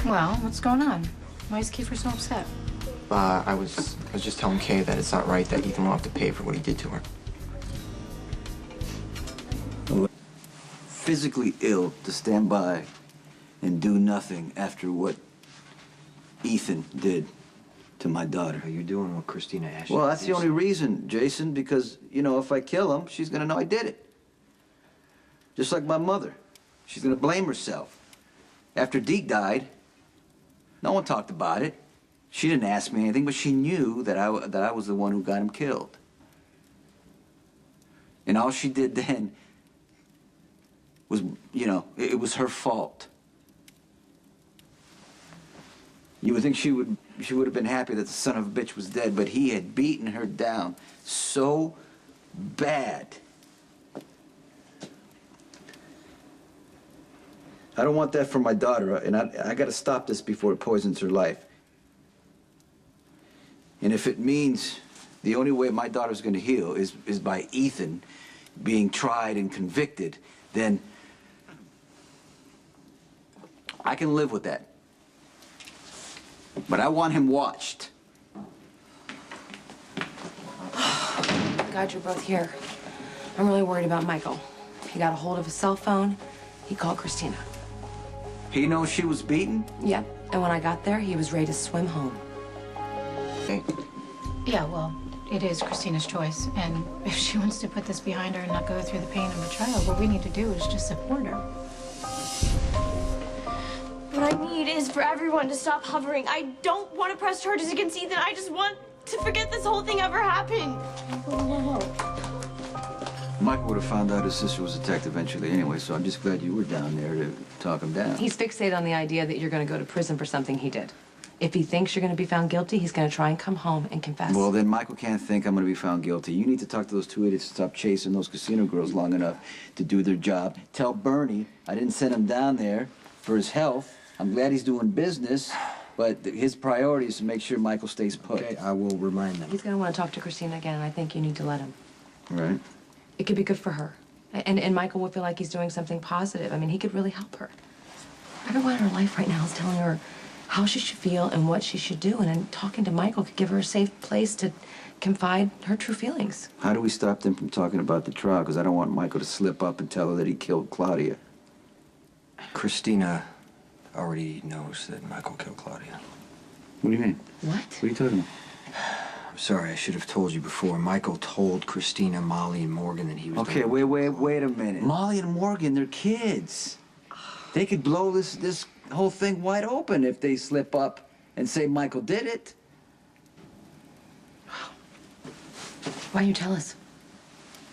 Well, what's going on? Why is Kiefer so upset? I was just telling Kay that it's not right that Ethan will have to pay for what he did to her. Physically ill to stand by and do nothing after what Ethan did to my daughter. You're doing what Christina asked you. Well, that's the only reason, Jason, because, you know, if I kill him, she's gonna know I did it. Just like my mother. She's gonna blame herself. After Deke died, no one talked about it. She didn't ask me anything, but she knew that I was the one who got him killed. And all she did then was, you know, it was her fault. You would think she would have been happy that the son of a bitch was dead, but he had beaten her down so bad. I don't want that for my daughter, and I got to stop this before it poisons her life. And if it means the only way my daughter's going to heal is by Ethan being tried and convicted, then I can live with that. But I want him watched. God, you're both here. I'm really worried about Michael. He got a hold of his cell phone. He called Christina. He knows she was beaten? Yep. And when I got there, he was ready to swim home. Hey. Yeah, well, it is Christina's choice. And if she wants to put this behind her and not go through the pain of the trial, what we need to do is just support her. What I need is for everyone to stop hovering. I don't want to press charges against Ethan. I just want to forget this whole thing ever happened. Michael would have found out his sister was attacked eventually anyway, so I'm just glad you were down there to talk him down. He's fixated on the idea that you're going to go to prison for something he did. If he thinks you're going to be found guilty, he's going to try and come home and confess. Well, then Michael can't think I'm going to be found guilty. You need to talk to those two idiots to stop chasing those casino girls long enough to do their job. Tell Bernie I didn't send him down there for his health. I'm glad he's doing business, but his priority is to make sure Michael stays put. Okay, I will remind them. He's going to want to talk to Christina again, and I think you need to let him. Right. It could be good for her. And Michael will feel like he's doing something positive. I mean, he could really help her. Everyone in her life right now is telling her how she should feel and what she should do. And then talking to Michael could give her a safe place to confide her true feelings. How do we stop them from talking about the trial? Because I don't want Michael to slip up and tell her that he killed Claudia. Christina already knows that Michael killed Claudia. What do you mean? What? What are you talking about? I'm sorry, I should have told you before. Michael told Christina, Molly, and Morgan that he was... Okay, wait a minute. Molly and Morgan, they're kids. They could blow this whole thing wide open if they slip up and say Michael did it. Why don't you tell us?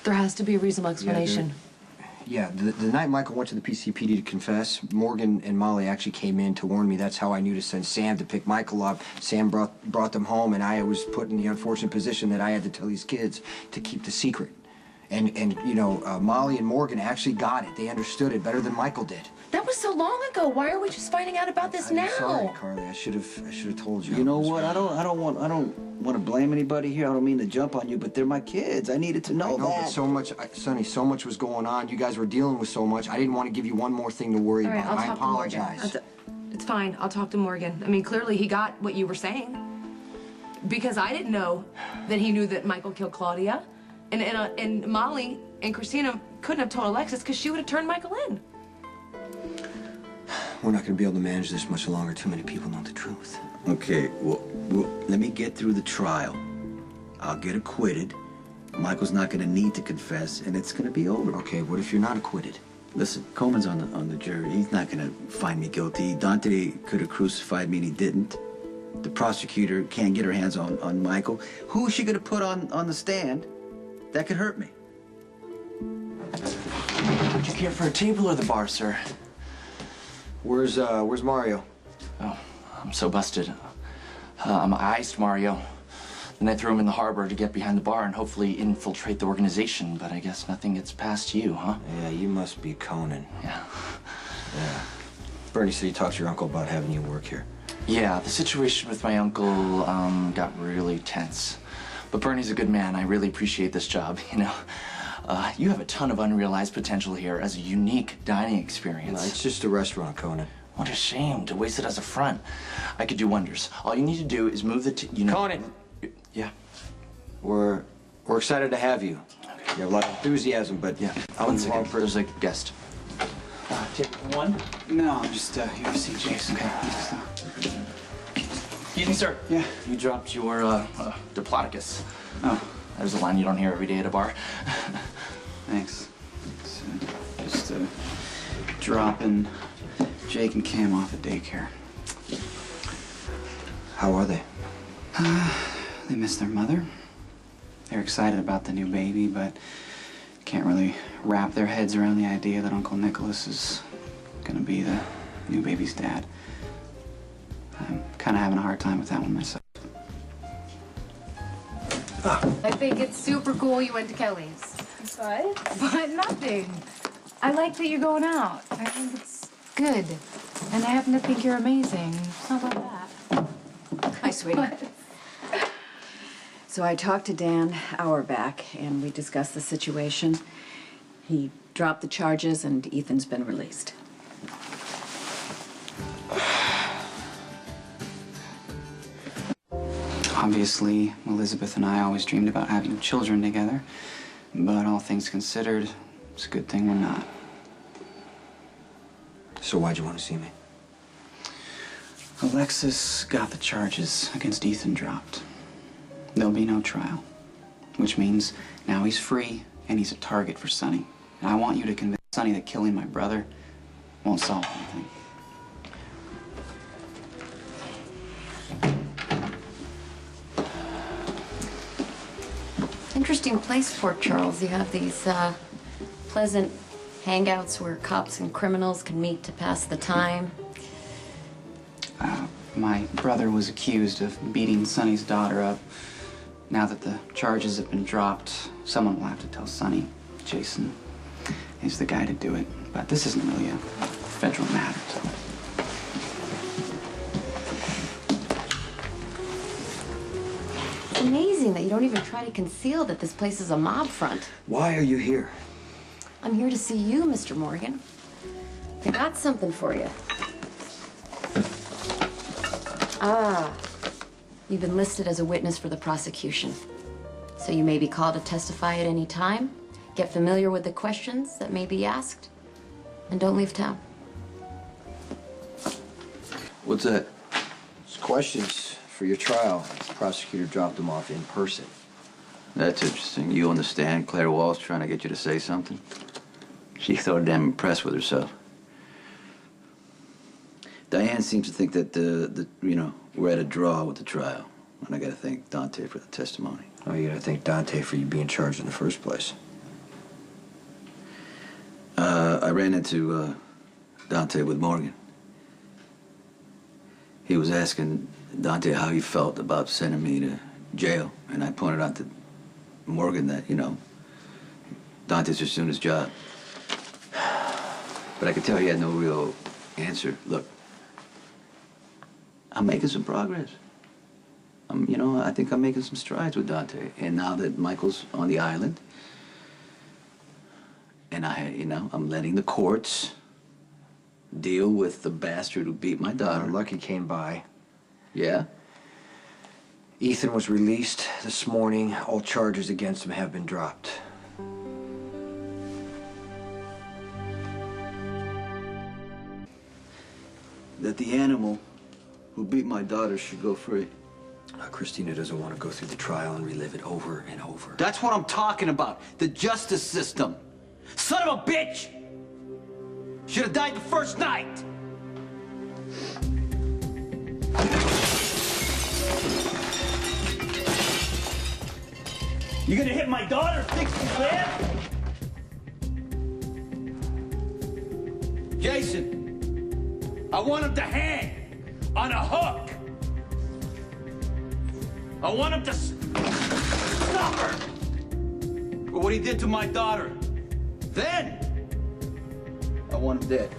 There has to be a reasonable explanation. Yeah, the night Michael went to the PCPD to confess, Morgan and Molly actually came in to warn me. That's how I knew to send Sam to pick Michael up. Sam brought them home, and I was put in the unfortunate position that I had to tell these kids to keep the secret. And you know, Molly and Morgan actually got it. They understood it better than Michael did. That was so long ago. Why are we just finding out about this now? I'm sorry, Carly. I should have told you. You know what? I don't want to blame anybody here. I don't mean to jump on you, but they're my kids. I needed to know I know, that. but so much, Sonny, so much was going on. You guys were dealing with so much. I didn't want to give you one more thing to worry All right, about. I'll I talk apologize. to Morgan. It's fine. I'll talk to Morgan. I mean, clearly he got what you were saying. Because I didn't know that he knew that Michael killed Claudia. And Molly and Christina couldn't have told Alexis because she would have turned Michael in. We're not going to be able to manage this much longer. Too many people know the truth. Okay, well, let me get through the trial. I'll get acquitted. Michael's not going to need to confess, and it's going to be over. Okay, what if you're not acquitted? Listen, Coleman's on the jury. He's not going to find me guilty. Dante could have crucified me, and he didn't. The prosecutor can't get her hands on Michael. Who is she going to put on the stand that could hurt me? Would you care for a table or the bar, sir? Where's Mario? Oh, I'm so busted. I iced Mario. Then I threw him in the harbor to get behind the bar and hopefully infiltrate the organization, but I guess nothing gets past you, huh? Yeah, you must be Conan. Yeah. Yeah. Bernie said he talked to your uncle about having you work here. Yeah, the situation with my uncle got really tense. But Bernie's a good man. I really appreciate this job, you know. You have a ton of unrealized potential here as a unique dining experience. No, it's just a restaurant, Conan. What a shame to waste it as a front. I could do wonders. All you need to do is move the Conan! Yeah? We're excited to have you. Okay. You have a lot of enthusiasm, but Yeah. I'm One the wrong second. There's a guest. Take one. No, I'm just here to see Jason. Okay. Excuse me, sir. Yeah. You dropped your Diplodocus. Oh, There's a line you don't hear every day at a bar. thanks. It's, just dropping Jake and Cam off at daycare. How are they? They miss their mother. They're excited about the new baby, but can't really wrap their heads around the idea that Uncle Nicholas is gonna be the new baby's dad. I'm kind of having a hard time with that one myself. I think it's super cool you went to Kelly's. What? But nothing. I like that you're going out. I think it's good. And I happen to think you're amazing. How about that? Hi, sweetie. So I talked to Dan an hour back, and we discussed the situation. He dropped the charges, and Ethan's been released. Obviously, Elizabeth and I always dreamed about having children together, but all things considered, it's a good thing we're not. So why'd you want to see me? Alexis got the charges against Ethan dropped. There'll be no trial, which means now he's free and he's a target for Sonny. And I want you to convince Sonny that killing my brother won't solve anything. Interesting place, Port Charles. You have these pleasant hangouts where cops and criminals can meet to pass the time. My brother was accused of beating Sonny's daughter up. Now that the charges have been dropped, someone will have to tell Sonny. Jason is the guy to do it. But this isn't really a federal matter, so. It's amazing that you don't even try to conceal that this place is a mob front. Why are you here? I'm here to see you, Mr. Morgan. I got something for you. Ah, you've been listed as a witness for the prosecution. So you may be called to testify at any time. Get familiar with the questions that may be asked. And don't leave town. What's that? It's questions for your trial. The prosecutor dropped them off in person. That's interesting. You on the stand, Claire Walsh trying to get you to say something? She thought damn impressed with herself. Diane seems to think that, we're at a draw with the trial. And I gotta thank Dante for the testimony. Oh, you gotta thank Dante for you being charged in the first place. I ran into Dante with Morgan. He was asking Dante how he felt about sending me to jail. And I pointed out to Morgan that, Dante's just doing his job. But I could tell he had no real answer. Look, I'm making some progress. I think I'm making some strides with Dante. And now that Michael's on the island, and I'm letting the courts deal with the bastard who beat my daughter. Lucky came by. Yeah? Ethan was released this morning. All charges against him have been dropped. That the animal who beat my daughter should go free. Christina doesn't want to go through the trial and relive it over and over. That's what I'm talking about. The justice system. Son of a bitch! Should have died the first night. You gonna hit my daughter 60 grand? Jason, I want him to hang on a hook. I want him to stop her for what he did to my daughter. Then, I want him dead.